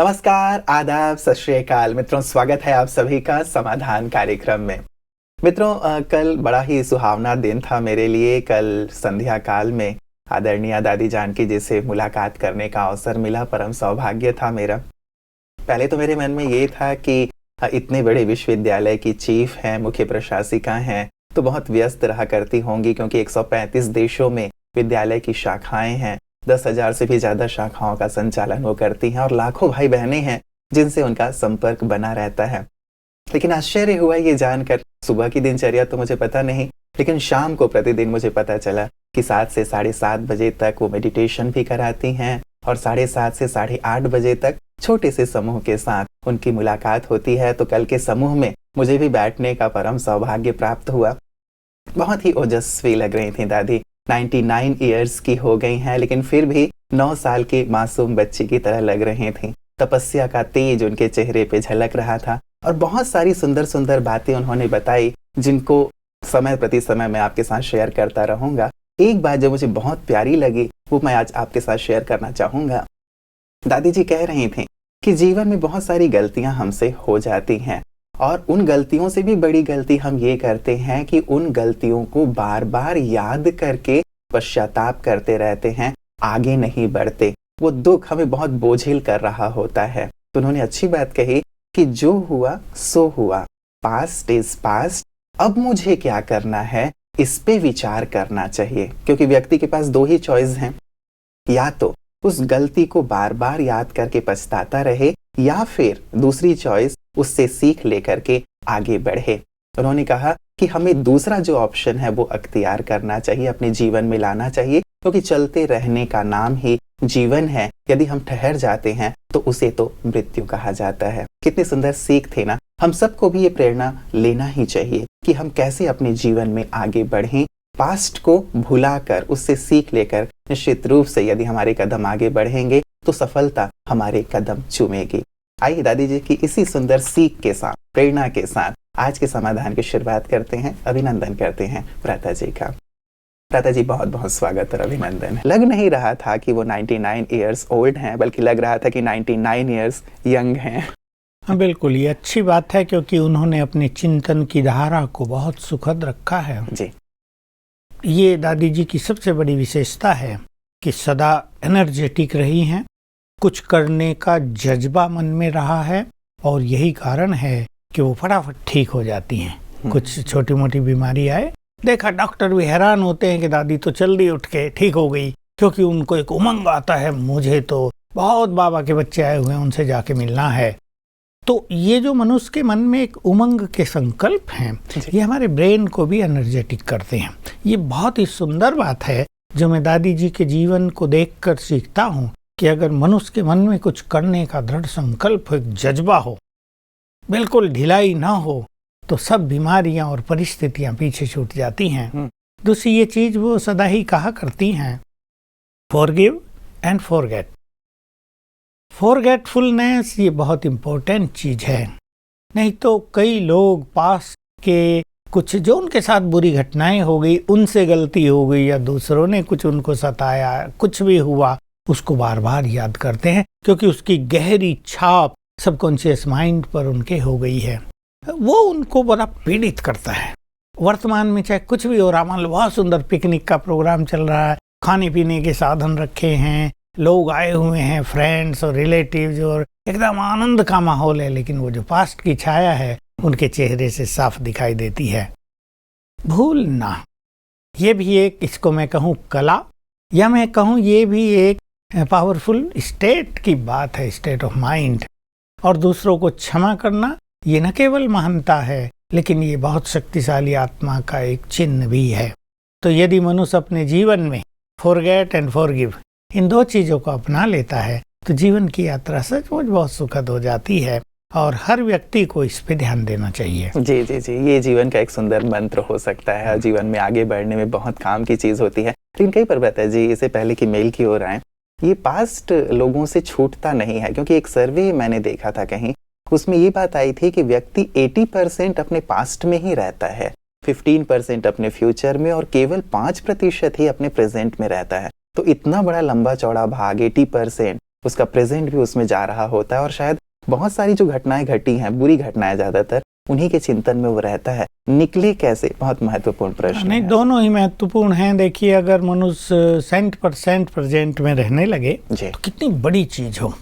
नमस्कार, आदाब, सत श्री अकाल मित्रों। स्वागत है आप सभी का समाधान कार्यक्रम में। मित्रों, कल बड़ा ही सुहावना दिन था मेरे लिए। कल संध्या काल में आदरणीय दादी जानकी जी से मुलाकात करने का अवसर मिला। परम सौभाग्य था मेरा। पहले तो मेरे मन में ये था कि इतने बड़े विश्वविद्यालय की चीफ हैं, मुख्य प्रशासिका हैं, तो बहुत व्यस्त रहा करती होंगी, क्योंकि 135 देशों में विद्यालय की शाखाएं हैं। 10,000 से भी ज़्यादा शाखाओं का संचालन वो करती हैं और लाखों भाई बहनें हैं जिनसे उनका संपर्क बना रहता है। लेकिन आश्चर्य हुआ ये जानकर, सुबह की दिनचर्या तो मुझे पता नहीं, लेकिन शाम को प्रतिदिन मुझे पता चला कि 7 से 7:30 बजे तक वो मेडिटेशन भी कराती हैं और 7:30 से 8:30 बजे तक छोटे से समूह के साथ उनकी मुलाकात होती है। तो कल के समूह में मुझे भी बैठने का परम सौभाग्य प्राप्त हुआ। बहुत ही ओजस्वी लग रही थी दादी। 99 ईयर्स की हो गई हैं, लेकिन फिर भी 9 साल की मासूम बच्ची की तरह लग रही थी। तपस्या का तेज उनके चेहरे पे झलक रहा था और बहुत सारी सुंदर सुंदर बातें उन्होंने बताई, जिनको समय प्रति समय मैं आपके साथ शेयर करता रहूंगा। एक बात जो मुझे बहुत प्यारी लगी वो मैं आज आपके साथ शेयर करना चाहूंगा। दादी जी कह रही थी कि जीवन में बहुत सारी गलतियां हमसे हो जाती हैं और उन गलतियों से भी बड़ी गलती हम ये करते हैं कि उन गलतियों को बार बार याद करके पश्चाताप करते रहते हैं, आगे नहीं बढ़ते। वो दुख हमें बहुत बोझिल कर रहा होता है। तो उन्होंने अच्छी बात कही कि जो हुआ सो हुआ, पास्ट इज पास्ट, अब मुझे क्या करना है इस पे विचार करना चाहिए। क्योंकि व्यक्ति के पास 2 ही चॉइस हैं, या तो उस गलती को बार बार याद करके पछताता रहे, या फिर दूसरी चॉइस उससे सीख लेकर के आगे बढ़े। उन्होंने कहा कि हमें दूसरा जो ऑप्शन है वो अख्तियार करना चाहिए, अपने जीवन में लाना चाहिए, क्योंकि चलते रहने का नाम ही जीवन है। यदि हम ठहर जाते हैं तो उसे तो मृत्यु कहा जाता है। कितनी सुंदर सीख थी ना। हम सबको भी ये प्रेरणा लेना ही चाहिए कि हम कैसे अपने जीवन में आगे बढ़ें। पास्ट को भुलाकर उससे सीख लेकर निश्चित रूप से यदि हमारे कदम आगे बढ़ेंगे तो सफलता हमारे कदम चूमेगी। आइए दादी जी की इसी सुंदर सीख के साथ, प्रेरणा के साथ आज के समाधान की शुरुआत करते हैं। अभिनंदन करते हैं प्राता जी का। प्राता जी, बहुत बहुत स्वागत और अभिनंदन। लग नहीं रहा था कि वो 99 ईयर्स ओल्ड हैं, बल्कि लग रहा था कि 99 ईयर्स यंग हैं। हाँ, बिल्कुल, ये अच्छी बात है, क्योंकि उन्होंने अपने चिंतन की धारा को बहुत सुखद रखा है जी। ये दादी जी की सबसे बड़ी विशेषता है कि सदा एनर्जेटिक रही हैं, कुछ करने का जज्बा मन में रहा है और यही कारण है कि वो फटाफट ठीक हो जाती हैं। कुछ छोटी मोटी बीमारी आए, देखा डॉक्टर भी हैरान होते हैं कि दादी तो जल्दी उठ के ठीक हो गई, क्योंकि उनको एक उमंग आता है, मुझे तो बहुत बाबा के बच्चे आए हुए हैं, उनसे जाके मिलना है। तो ये जो मनुष्य के मन में एक उमंग के संकल्प हैं, ये हमारे ब्रेन को भी एनर्जेटिक करते हैं। ये बहुत ही सुंदर बात है जो मैं दादी जी के जीवन को देखकर सीखता हूँ कि अगर मनुष्य के मन में कुछ करने का दृढ़ संकल्प हो, एक जज्बा हो, बिल्कुल ढिलाई ना हो, तो सब बीमारियां और परिस्थितियां पीछे छूट जाती हैं। दूसरी ये चीज वो सदा ही कहा करती हैं, फॉरगिव एंड फॉरगेट। फॉरगेटफुलनेस ये बहुत इम्पोर्टेंट चीज है। नहीं तो कई लोग पास के कुछ जो उनके साथ बुरी घटनाएं हो गई, उनसे गलती हो गई या दूसरों ने कुछ उनको सताया, कुछ भी हुआ, उसको बार बार याद करते हैं, क्योंकि उसकी गहरी छाप सबकॉन्शियस माइंड पर उनके हो गई है। वो उनको बड़ा पीड़ित करता है। वर्तमान में चाहे कुछ भी हो रहा, मान लो बहुत सुंदर पिकनिक का प्रोग्राम चल रहा है, खाने पीने के साधन रखे हैं, लोग आए हुए हैं, फ्रेंड्स और रिलेटिव्स, और एकदम आनंद का माहौल है, लेकिन वो जो पास्ट की छाया है उनके चेहरे से साफ दिखाई देती है। भूलना ये भी एक, इसको मैं कहूँ कला, या मैं कहूँ ये भी एक पावरफुल स्टेट की बात है, स्टेट ऑफ माइंड। और दूसरों को क्षमा करना ये न केवल महानता है, लेकिन ये बहुत शक्तिशाली आत्मा का एक चिन्ह भी है। तो यदि मनुष्य अपने जीवन में फॉरगेट एंड फॉरगिव इन 2 चीजों को अपना लेता है तो जीवन की यात्रा सचमुच बहुत सुखद हो जाती है, और हर व्यक्ति को इस पे ध्यान देना चाहिए। जी जी जी, ये जीवन का एक सुंदर मंत्र हो सकता है और जीवन में आगे बढ़ने में बहुत काम की चीज होती है। लेकिन कई बार जी, इससे पहले कि मेल की ओर आए, ये पास्ट लोगों से छूटता नहीं है, क्योंकि एक सर्वे मैंने देखा था कहीं, उसमें ये बात आई थी कि व्यक्ति 80% अपने पास्ट में ही रहता है, 15% अपने फ्यूचर में और केवल 5% ही अपने प्रेजेंट में रहता है। तो इतना बड़ा लंबा चौड़ा भाग 80% उसका प्रेजेंट भी उसमें जा रहा होता है, और शायद बहुत सारी जो घटनाएं घटी हैं, बुरी घटनाएं ज्यादातर, उन्हीं के चिंतन में वो रहता है। निकले कैसे, बहुत महत्वपूर्ण प्रश्न नहीं, है। दोनों ही महत्वपूर्ण हैं। देखिए, अगर मनुष्य 100% प्रेजेंट में रहने लगे जी। तो कितनी बड़ी चीज हो।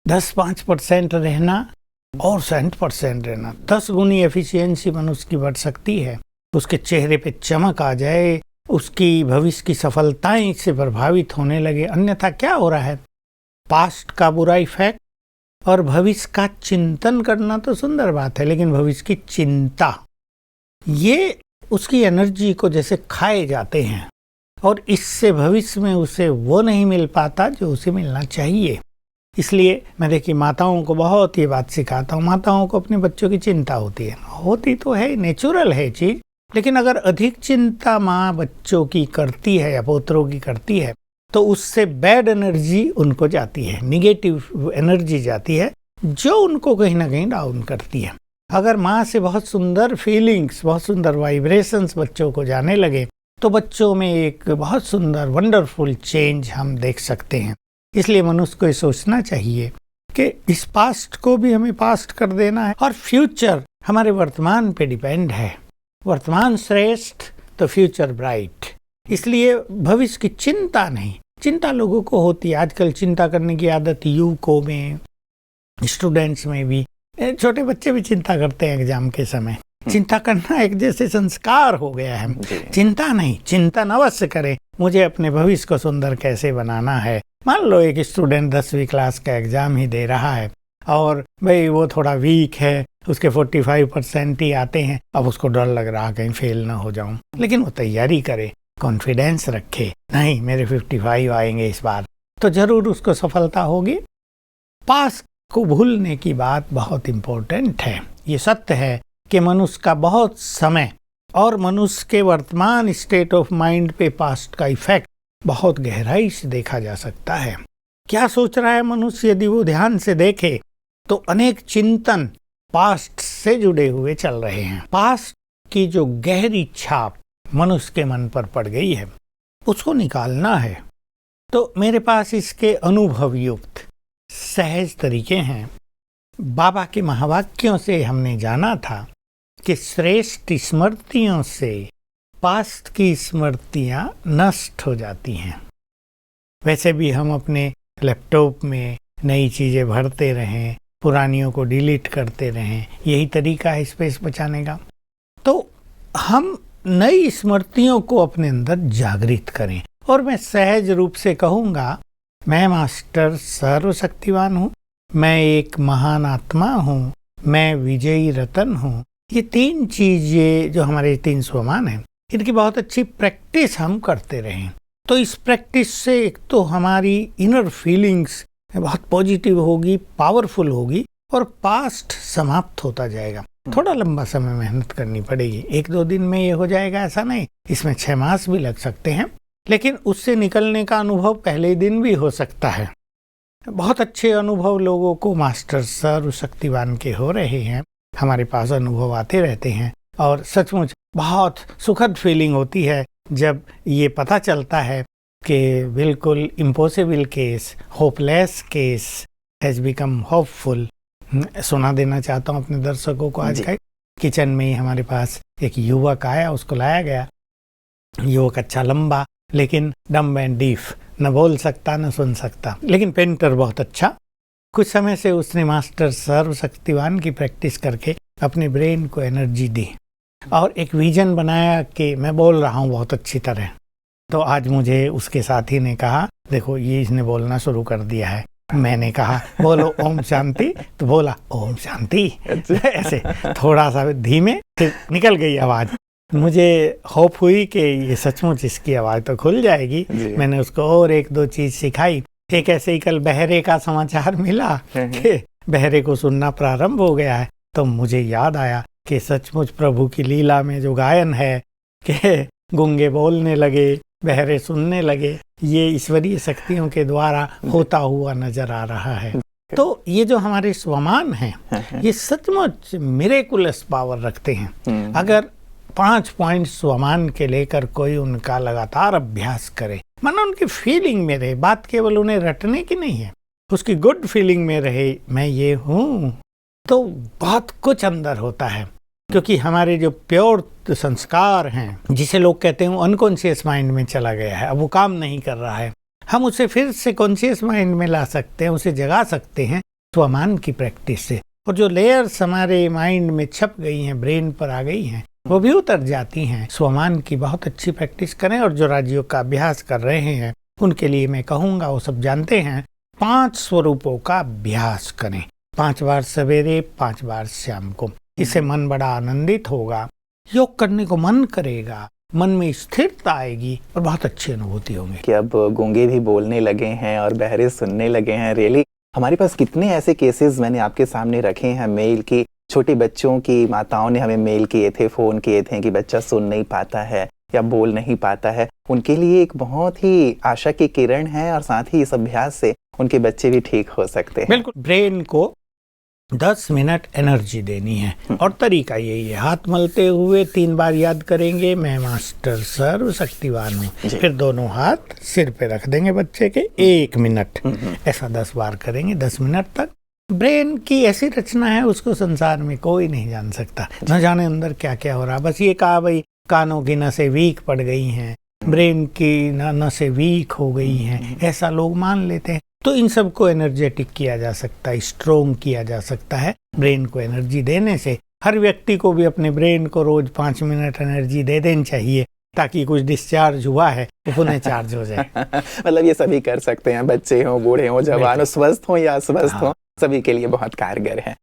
10-5% रहना और 100% रहना, 10 गुनी एफिशिएंसी मनुष्य की बढ़ सकती है। उसके चेहरे पे चमक आ जाए, उसकी भविष्य की सफलताएं इससे प्रभावित होने लगे। अन्यथा क्या हो रहा है, पास्ट का बुरा इफेक्ट और भविष्य का चिंतन करना तो सुंदर बात है, लेकिन भविष्य की चिंता, ये उसकी एनर्जी को जैसे खाए जाते हैं, और इससे भविष्य में उसे वो नहीं मिल पाता जो उसे मिलना चाहिए। इसलिए मैं देखिए माताओं को बहुत ये बात सिखाता हूँ। माताओं को अपने बच्चों की चिंता होती है, होती तो है, नेचुरल है चीज, लेकिन अगर अधिक चिंता माँ बच्चों की करती है या पोतरों की करती है तो उससे बैड एनर्जी उनको जाती है, निगेटिव एनर्जी जाती है, जो उनको कहीं ना कहीं डाउन करती है। अगर माँ से बहुत सुंदर फीलिंग्स, बहुत सुंदर वाइब्रेशंस बच्चों को जाने लगे तो बच्चों में एक बहुत सुंदर वंडरफुल चेंज हम देख सकते हैं। इसलिए मनुष्य को ये सोचना चाहिए कि इस पास्ट को भी हमें पास्ट कर देना है, और फ्यूचर हमारे वर्तमान पे डिपेंड है। वर्तमान श्रेष्ठ तो फ्यूचर ब्राइट। इसलिए भविष्य की चिंता नहीं, चिंता लोगों को होती है। आजकल चिंता करने की आदत युवकों में, स्टूडेंट्स में भी, छोटे बच्चे भी चिंता करते हैं एग्जाम के समय। चिंता करना एक जैसे संस्कार हो गया है। चिंता नहीं, चिंतन अवश्य करें, मुझे अपने भविष्य को सुंदर कैसे बनाना है। मान लो एक स्टूडेंट 10वीं क्लास का एग्जाम ही दे रहा है और भाई वो थोड़ा वीक है, उसके 45% ही आते हैं, अब उसको डर लग रहा कहीं फेल ना हो जाऊं, लेकिन वो तैयारी करे, कॉन्फिडेंस रखे, नहीं मेरे 55 आएंगे इस बार, तो जरूर उसको सफलता होगी। पास को भूलने की बात बहुत इम्पोर्टेंट है। ये सत्य है कि मनुष्य का बहुत समय और मनुष्य के वर्तमान स्टेट ऑफ माइंड पे पास्ट का इफेक्ट बहुत गहराई से देखा जा सकता है। क्या सोच रहा है मनुष्य, यदि वो ध्यान से देखे तो अनेक चिंतन पास्ट से जुड़े हुए चल रहे हैं। पास्ट की जो गहरी छाप मनुष्य के मन पर पड़ गई है, उसको निकालना है। तो मेरे पास इसके अनुभव युक्त सहज तरीके हैं। बाबा के महावाक्यों से हमने जाना था कि श्रेष्ठ स्मृतियों से पास्ट की स्मृतियां नष्ट हो जाती हैं। वैसे भी हम अपने लैपटॉप में नई चीज़ें भरते रहें, पुरानियों को डिलीट करते रहें, यही तरीका है स्पेस बचाने का। तो हम नई स्मृतियों को अपने अंदर जागृत करें। और मैं सहज रूप से कहूँगा, मैं मास्टर सर्वशक्तिवान हूँ, मैं एक महान आत्मा हूँ, मैं विजयी रतन हूँ। ये 3 चीज़ें जो हमारे 3 स्वमान हैं, इनकी बहुत अच्छी प्रैक्टिस हम करते रहें। तो इस प्रैक्टिस से एक तो हमारी इनर फीलिंग्स बहुत पॉजिटिव होगी, पावरफुल होगी, और पास्ट समाप्त होता जाएगा। थोड़ा लंबा समय मेहनत करनी पड़ेगी, 1-2 दिन में ये हो जाएगा ऐसा नहीं, इसमें 6 मास भी लग सकते हैं, लेकिन उससे निकलने का अनुभव पहले दिन भी हो सकता है। बहुत अच्छे अनुभव लोगों को मास्टर सर्वशक्तिवान के हो रहे हैं, हमारे पास अनुभव आते रहते हैं, और सचमुच बहुत सुखद फीलिंग होती है जब ये पता चलता है कि बिल्कुल impossible case, hopeless case has become hopeful. सुना देना चाहता हूँ अपने दर्शकों को। आज का किचन में ही हमारे पास एक युवक आया, उसको लाया गया। युवक अच्छा लंबा, लेकिन डम्ब एंड डीफ, न बोल सकता न सुन सकता, लेकिन पेंटर बहुत अच्छा। कुछ समय से उसने मास्टर सर्वशक्तिवान की प्रैक्टिस करके अपने ब्रेन को एनर्जी दी और एक विजन बनाया कि मैं बोल रहा हूँ बहुत अच्छी तरह। तो आज मुझे उसके साथी ने कहा, देखो ये इसने बोलना शुरू कर दिया है। मैंने कहा बोलो ओम शांति, तो बोला ओम शांति, ऐसे थोड़ा सा धीमे, फिर निकल गई आवाज़। मुझे होप हुई कि ये सचमुच इसकी आवाज़ तो खुल जाएगी। मैंने उसको और 1-2 चीज़ सिखाई। एक ऐसे ही कल बहरे का समाचार मिला कि बहरे को सुनना प्रारंभ हो गया है, तो मुझे याद आया कि सचमुच प्रभु की लीला में जो गायन है कि गूंगे बोलने लगे, बहरे सुनने लगे, ये ईश्वरीय शक्तियों के द्वारा होता हुआ नजर आ रहा है। तो ये जो हमारे स्वमान हैं, ये सचमुच मिरेकुलस पावर रखते हैं। अगर 5 पॉइंट स्वमान के लेकर कोई उनका लगातार अभ्यास करे, मानो उनकी फीलिंग में रहे, बात केवल उन्हें रटने की नहीं है, उसकी गुड फीलिंग में रहे, मैं ये हूँ, तो बहुत कुछ अंदर होता है। क्योंकि हमारे जो प्योर संस्कार हैं, जिसे लोग कहते हैं अनकॉन्शियस माइंड में चला गया है, अब वो काम नहीं कर रहा है, हम उसे फिर से कॉन्शियस माइंड में ला सकते हैं, उसे जगा सकते हैं स्वमान की प्रैक्टिस से। और जो लेयर्स हमारे माइंड में छप गई हैं, ब्रेन पर आ गई हैं, वो भी उतर जाती हैं। स्वमान की बहुत अच्छी प्रैक्टिस करें। और जो राजयोग का अभ्यास कर रहे हैं उनके लिए मैं कहूँगा, वो सब जानते हैं, 5 स्वरूपों का अभ्यास करें, 5 बार सवेरे, 5 बार शाम को। इससे मन बड़ा आनंदित होगा, योग करने को मन करेगा, मन में स्थिरता आएगी और बहुत अच्छी अनुभूति होंगी। कि अब गूंगे भी बोलने लगे हैं और बहरे सुनने लगे हैं। रियली हमारे पास कितने ऐसे केसेस मैंने आपके सामने रखे हैं मेल की, छोटे बच्चों की माताओं ने हमें मेल किए थे, फ़ोन किए थे कि बच्चा सुन नहीं पाता है या बोल नहीं पाता है। उनके लिए एक बहुत ही आशा की किरण है और साथ ही इस अभ्यास से उनके बच्चे भी ठीक हो सकते हैं। बिल्कुल, ब्रेन को 10 मिनट एनर्जी देनी है और तरीका यही है। हाथ मलते हुए 3 बार याद करेंगे, मैं मास्टर सर्वशक्तिवान हूँ। फिर दोनों हाथ सिर पे रख देंगे बच्चे के, 1 मिनट, ऐसा 10 बार करेंगे, 10 मिनट तक। ब्रेन की ऐसी रचना है, उसको संसार में कोई नहीं जान सकता, न जाने अंदर क्या क्या हो रहा। बस ये कहा भाई कानों की नसें वीक पड़ गई हैं, ब्रेन की नसें वीक हो गई हैं, ऐसा लोग मान लेते हैं। तो इन सब को एनर्जेटिक किया जा सकता है, स्ट्रोंग किया जा सकता है ब्रेन को एनर्जी देने से। हर व्यक्ति को भी अपने ब्रेन को रोज 5 मिनट एनर्जी दे देनी चाहिए, ताकि कुछ डिस्चार्ज हुआ है वो पुनः चार्ज हो जाए। मतलब ये सभी कर सकते हैं, बच्चे हों, बूढ़े हों, जवान हो, स्वस्थ हों या अस्वस्थ हों, सभी के लिए बहुत कारगर है।